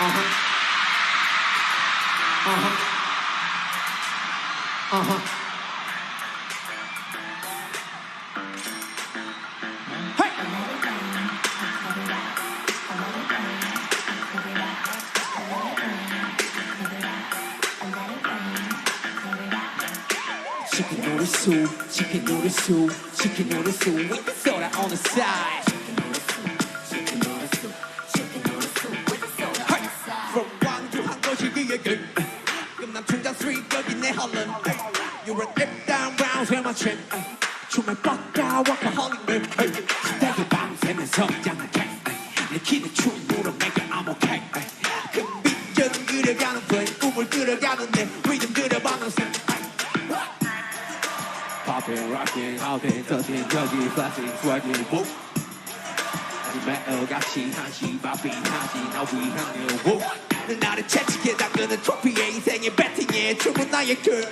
Chicken noodle soup, chicken noodle soup, chicken noodle soup with the soda on the side. From Gwangju 한국이 기획을 끝난 총장 스윗 여기 내 헐런. You're an up down round 회만 chen. 춤을 뻗다 workaholic 맵. 시대의 밤새면서 양악해. 내 키는 춤으로 make it I'm okay. 그 빗전 그려가는 플레이 꿈을 끌어가는 내 리듬 들어가는 새. Poppin', rockin', hoppin', touchin', juggin', flashing, swaggin', whoop. 매일같이 한시 바삐 한시 나 위하는 whoop. 나를 채찍에 담그는 트로피에 인생의 배팅에 춤은 나의 girl.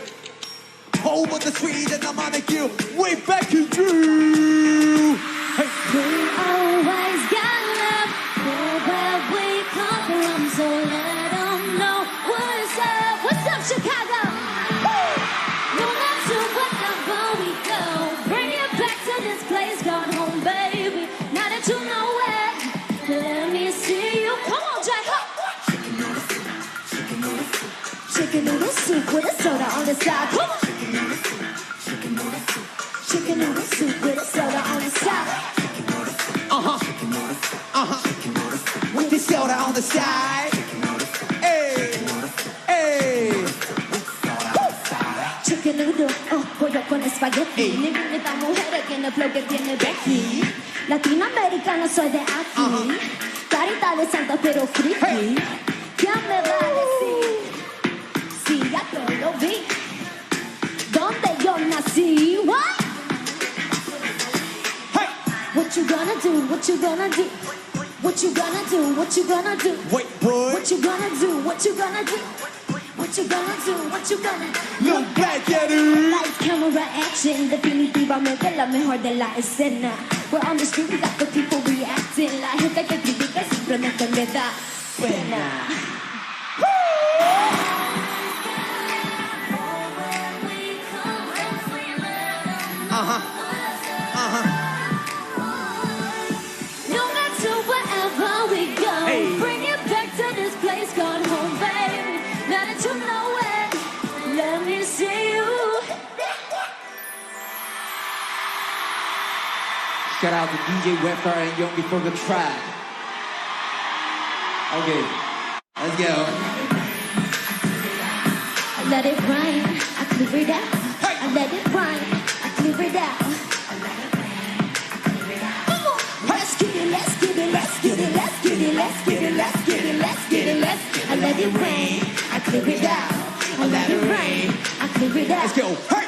Over the street and 나만의 길 way back in June. Hey. We always got love for where we come from, so let them know what's up. What's up, Chicago? No matter wherever we go, bring it back to this place called home, baby. Now that you know it, let me see you. Come on, J-Hope. Chicken noodle soup with a soda on the side. Come on. Chicken noodle soup with a soda on the side. With the soda on the side. Hey, hey. Chicken noodle, pollo con espagueti. Esta mujer tiene flow que tiene Becky. Latinoamericana soy de aquí. Carita de santa pero friki. ¿Quién me va a decir? Si ya te lo vi. Donde yo nací. What? Hey. What you gonna do? What you gonna do? What you gonna do? What you gonna do? Wait, boy. What you gonna do? What you gonna do? What you gonna do? What you gonna do? Look back at her. Lights, camera, action. Definitivamente la mejor de la escena. We're on the street, we got the people reacting. La gente que critica simplemente me da pena. No matter wherever we go, Hey. bring it back to this place called home, baby. Now that you know it, let me see you. Shout out to DJ Webster and Youngie for the track. Okay, let's go. I let it rain, I clear it out. I let it rain, I clear it out. Come on. Let's get it, let's get it, let's get it, let's get it, let's get it, let's get it, let's get it, let's get it. I let it rain, I clear it out. I let it rain, I clear it out. Let's go. Hey.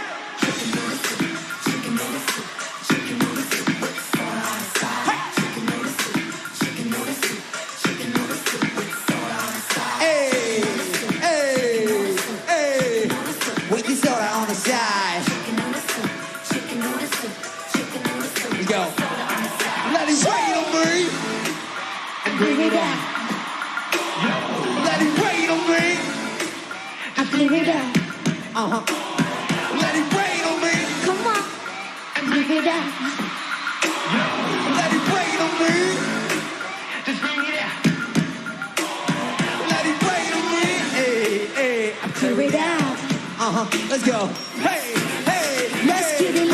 Hey, hey, hey. With the soda on the side. Let's go. Let it rain on me. I clear it out. Let it rain on me. I clear it out. Let it rain on me. Come on. I clear it out. Let it rain on me. Just bring it out. Let it rain on me. Hey, hey. I Clear it out. Let's go. Hey, hey. Let's get it,